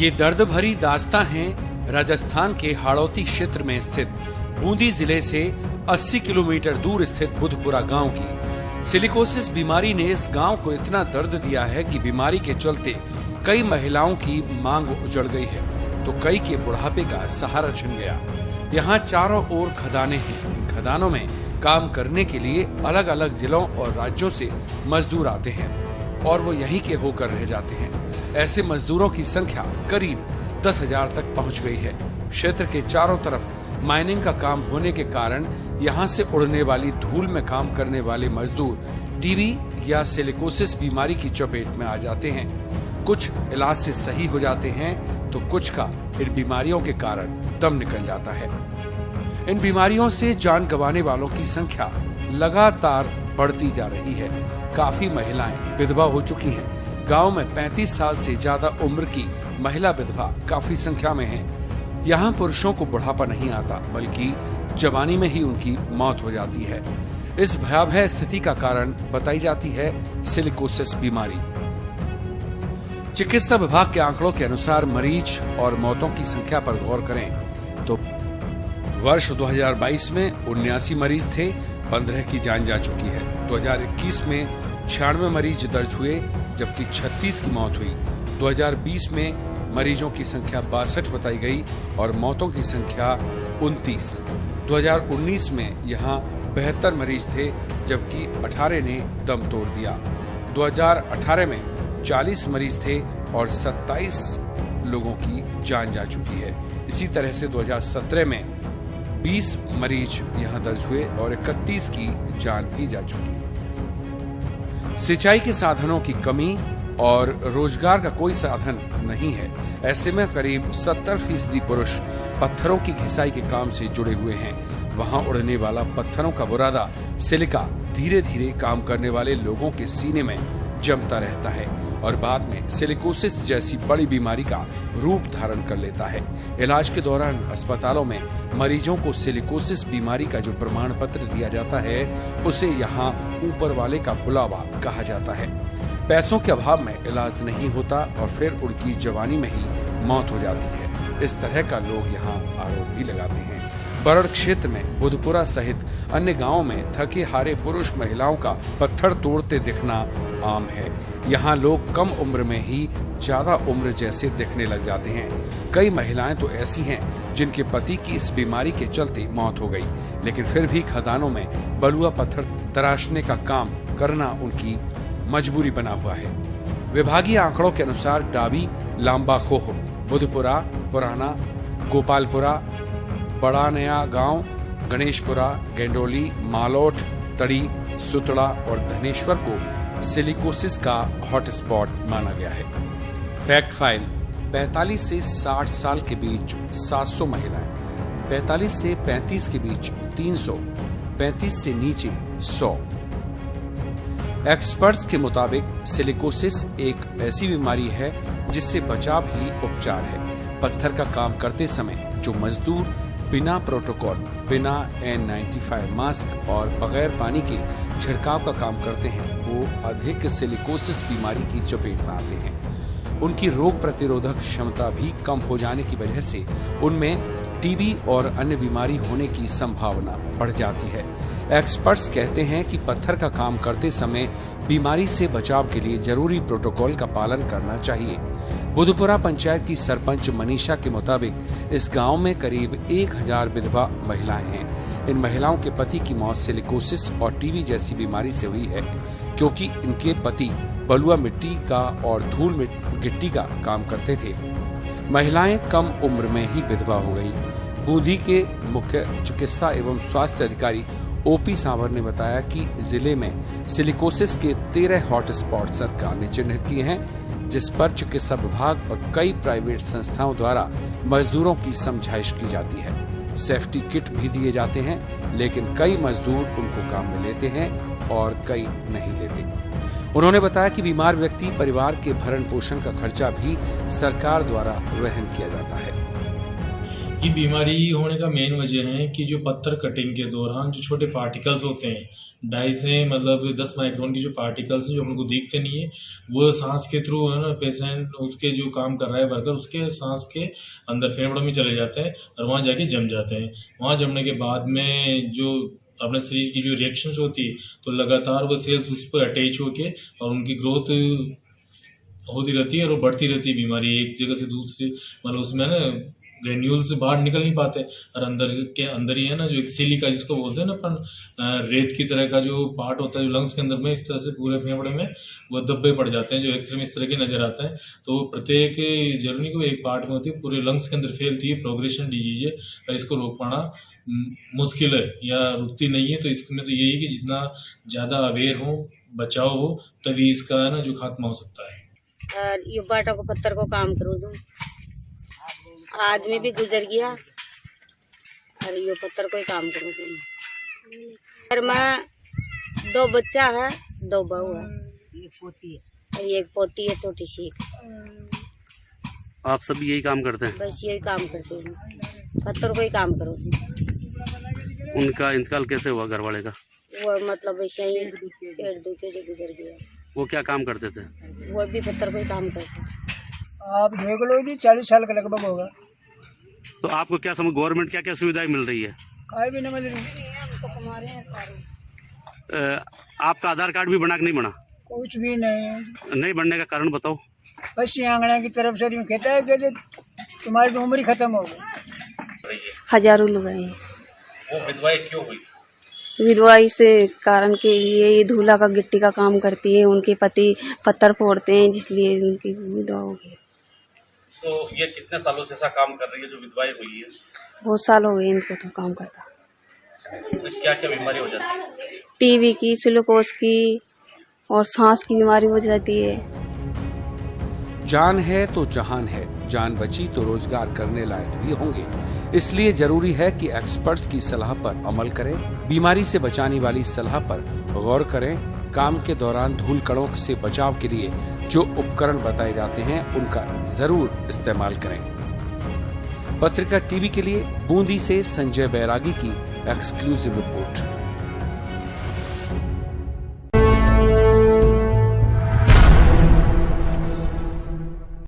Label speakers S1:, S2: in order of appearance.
S1: ये दर्द भरी दास्तां है राजस्थान के हाड़ौती क्षेत्र में स्थित बूंदी जिले से 80 किलोमीटर दूर स्थित बुधपुरा गांव की। सिलिकोसिस बीमारी ने इस गांव को इतना दर्द दिया है कि बीमारी के चलते कई महिलाओं की मांग उजड़ गई है तो कई के बुढ़ापे का सहारा छिन गया। यहाँ चारों ओर खदानें हैं। इन खदानों में काम करने के लिए अलग अलग जिलों और राज्यों से मजदूर आते हैं और वो यहीं के होकर रह जाते हैं। ऐसे मजदूरों की संख्या करीब 10,000 तक पहुंच गई है। क्षेत्र के चारों तरफ माइनिंग का काम होने के कारण यहाँ से उड़ने वाली धूल में काम करने वाले मजदूर टीबी या सिलिकोसिस बीमारी की चपेट में आ जाते हैं। कुछ इलाज से सही हो जाते हैं तो कुछ का इन बीमारियों के कारण दम निकल जाता है। इन बीमारियों से जान गंवाने वालों की संख्या लगातार बढ़ती जा रही है। काफी महिलाएं विधवा हो चुकी हैं। गांव में 35 साल से ज्यादा उम्र की महिला विधवा काफी संख्या में है। यहाँ पुरुषों को बुढ़ापा नहीं आता बल्कि जवानी में ही उनकी मौत हो जाती है। इस भयावह स्थिति का कारण बताई जाती है सिलिकोसिस बीमारी। चिकित्सा विभाग के आंकड़ों के अनुसार मरीज और मौतों की संख्या पर गौर करें तो वर्ष 2022 में 79 मरीज थे, 15 की जान जा चुकी है। 2021 में 96 मरीज दर्ज हुए जबकि 36 की मौत हुई। 2020 में मरीजों की संख्या 62 बताई गई और मौतों की संख्या 29। 2019 में यहाँ 72 मरीज थे जबकि 18 ने दम तोड़ दिया। 2018 में 40 मरीज थे और 27 लोगों की जान जा चुकी है। इसी तरह से 2017 में 20 मरीज यहाँ दर्ज हुए और 31 की जान भी जा चुकी। सिंचाई के साधनों की कमी और रोजगार का कोई साधन नहीं है। ऐसे में करीब 70% पुरुष पत्थरों की घिसाई के काम से जुड़े हुए हैं। वहां उड़ने वाला पत्थरों का बुरादा सिलिका धीरे धीरे काम करने वाले लोगों के सीने में जमता रहता है और बाद में सिलिकोसिस जैसी बड़ी बीमारी का रूप धारण कर लेता है। इलाज के दौरान अस्पतालों में मरीजों को सिलिकोसिस बीमारी का जो प्रमाण पत्र दिया जाता है उसे यहाँ ऊपर वाले का बुलावा कहा जाता है। पैसों के अभाव में इलाज नहीं होता और फिर उनकी जवानी में ही मौत हो जाती है। इस तरह का लोग यहाँ आरोप भी लगाते हैं। बरड़ क्षेत्र में बुधपुरा सहित अन्य गांवों में थके हारे पुरुष महिलाओं का पत्थर तोड़ते दिखना आम है। यहाँ लोग कम उम्र में ही ज्यादा उम्र जैसे दिखने लग जाते हैं। कई महिलाएं तो ऐसी हैं जिनके पति की इस बीमारी के चलते मौत हो गई, लेकिन फिर भी खदानों में बलुआ पत्थर तराशने का काम करना उनकी मजबूरी बना हुआ है। विभागीय आंकड़ों के अनुसार डाबी, लांबाखोह, बुधपुरा, पुराना, गोपालपुरा, बड़ा नया गांव, गणेशपुरा, गेंडोली, मालोट, तड़ी, सुतड़ा और धनेश्वर को सिलिकोसिस का हॉटस्पॉट माना गया है। फैक्ट फाइल: 45 से 60 साल के बीच 700 महिलाएं, 45 से 35 के बीच 300, 35 से नीचे 100। एक्सपर्ट्स के मुताबिक सिलिकोसिस एक ऐसी बीमारी है जिससे बचाव ही उपचार है। पत्थर का काम करते समय जो मजदूर बिना प्रोटोकॉल, बिना N95 मास्क और बगैर पानी के छिड़काव का काम करते हैं वो अधिक सिलिकोसिस बीमारी की चपेट में आते हैं। उनकी रोग प्रतिरोधक क्षमता भी कम हो जाने की वजह से उनमें टीबी और अन्य बीमारी होने की संभावना बढ़ जाती है। एक्सपर्ट्स कहते हैं कि पत्थर का काम करते समय बीमारी से बचाव के लिए जरूरी प्रोटोकॉल का पालन करना चाहिए। बुधपुरा पंचायत की सरपंच मनीषा के मुताबिक इस गांव में करीब 1000 विधवा महिलाएं हैं। इन महिलाओं के पति की मौत सिलिकोसिस और टीबी जैसी बीमारी से हुई है क्योंकि इनके पति बलुआ मिट्टी का और धूल गिट्टी का काम करते थे। महिलाएं कम उम्र में ही विधवा हो गई। बूंदी के मुख्य चिकित्सा एवं स्वास्थ्य अधिकारी ओपी सांवर ने बताया कि जिले में सिलिकोसिस के 13 हॉटस्पॉट सरकार ने चिन्हित किए हैं, जिस पर चिकित्सा विभाग और कई प्राइवेट संस्थाओं द्वारा मजदूरों की समझाइश की जाती है। सेफ्टी किट भी दिए जाते हैं, लेकिन कई मजदूर उनको काम में लेते हैं और कई नहीं लेते। उन्होंने बताया कि बीमार व्यक्ति परिवार के भरण पोषण का खर्चा भी सरकार द्वारा वहन किया जाता है।
S2: ये बीमारी होने का मेन वजह है कि जो पत्थर कटिंग के दौरान जो छोटे पार्टिकल्स होते हैं, 2.5 से मतलब 10 माइक्रोन की जो पार्टिकल्स हैं जो हमको दिखते नहीं है, वो सांस के थ्रू है ना, पेशेंट उसके जो काम कर रहा है वर्कर उसके सांस के अंदर फेफड़ों में चले जाते हैं और वहाँ जाके जम जाते हैं। वहाँ जमने के बाद में जो अपने शरीर की जो रिएक्शंस होती है तो लगातार वो सेल्स उस पर अटैच होके और उनकी ग्रोथ होती रहती है और वो बढ़ती रहती है। बीमारी एक जगह से दूसरी मतलब उसमें ना ग्रेन्यूल से बाहर निकल नहीं पाते और अंदर के अंदर ही है ना जो एक सिलिका जिसको बोलते हैं ना अपन, रेत की तरह का जो पार्ट होता है जो लंग्स के अंदर में, इस तरह से पूरे फेफड़े में वो धब्बे पड़ जाते हैं जो एक्सरे में इस तरह के नजर आता है। तो प्रत्येक जरूरी नहीं कि एक पार्ट में होती है, पूरे लंग्स के अंदर फैलती है, प्रोग्रेशन डिजीज है और इसको रोक पाना मुश्किल है या रुकती नहीं है। तो इसमें तो यही कि जितना ज़्यादा अवेयर हो, बचाव हो, तभी इसका है ना जो खात्मा हो सकता है।
S3: और ये बाटा को पत्थर को काम करो जो आदमी भी गुजर गया और ये पत्थर को ही काम करो तुम। घर में 2 बच्चा है, 2 बहू है, एक पोती है छोटी सी।
S4: आप सब यही काम करते हैं?
S3: बस यही काम करते हैं, पत्थर को ही काम करो तुम।
S4: उनका इंतकाल कैसे हुआ घर वाले का?
S3: वो मतलब ऐसे ही पेड़ दुखे जो गुजर गया।
S4: वो क्या काम करते थे?
S3: वो भी पत्थर को ही काम करते।
S5: आप देख लो जी 40 साल का लगभग होगा।
S4: तो आपको क्या समझ गवर्नमेंट क्या क्या सुविधाएं मिल रही है?
S5: काय भी नहीं मिल रही।
S4: आपका आधार कार्ड भी बना कि नहीं बना?
S5: कुछ भी नहीं।
S4: नहीं बनने का कारण बताओ।
S5: बस ये आंगना की तरफ से कहता है कि तुम्हारी तो उम्र ही खत्म हो गई।
S3: हजारों लोग हैं।
S4: वो विधवाएं क्यों हुई?
S3: विधवा से कारण के लिए ये धूला का गिट्टी का काम करती है, उनके पति पत्थर फोड़ते हैं जिसलिए उनकी विधवा हो गई।
S4: तो ये कितने सालों से ऐसा काम कर रही है जो विधवाएं हुई है?
S3: बहुत साल हो गए इनको तो काम करता।
S4: तो क्या क्या बीमारी हो जाती है?
S3: टीबी की, सिलिकोस की और सांस की बीमारी हो जाती है।
S1: जान है तो जहान है, जान बची तो रोजगार करने लायक भी होंगे। इसलिए जरूरी है कि एक्सपर्ट्स की सलाह पर अमल करें, बीमारी से बचाने वाली सलाह पर गौर करें, काम के दौरान धूल कणों से बचाव के लिए जो उपकरण बताए जाते हैं उनका जरूर इस्तेमाल करें। पत्रिका टीवी के लिए बूंदी से संजय बैरागी की एक्सक्लूसिव रिपोर्ट।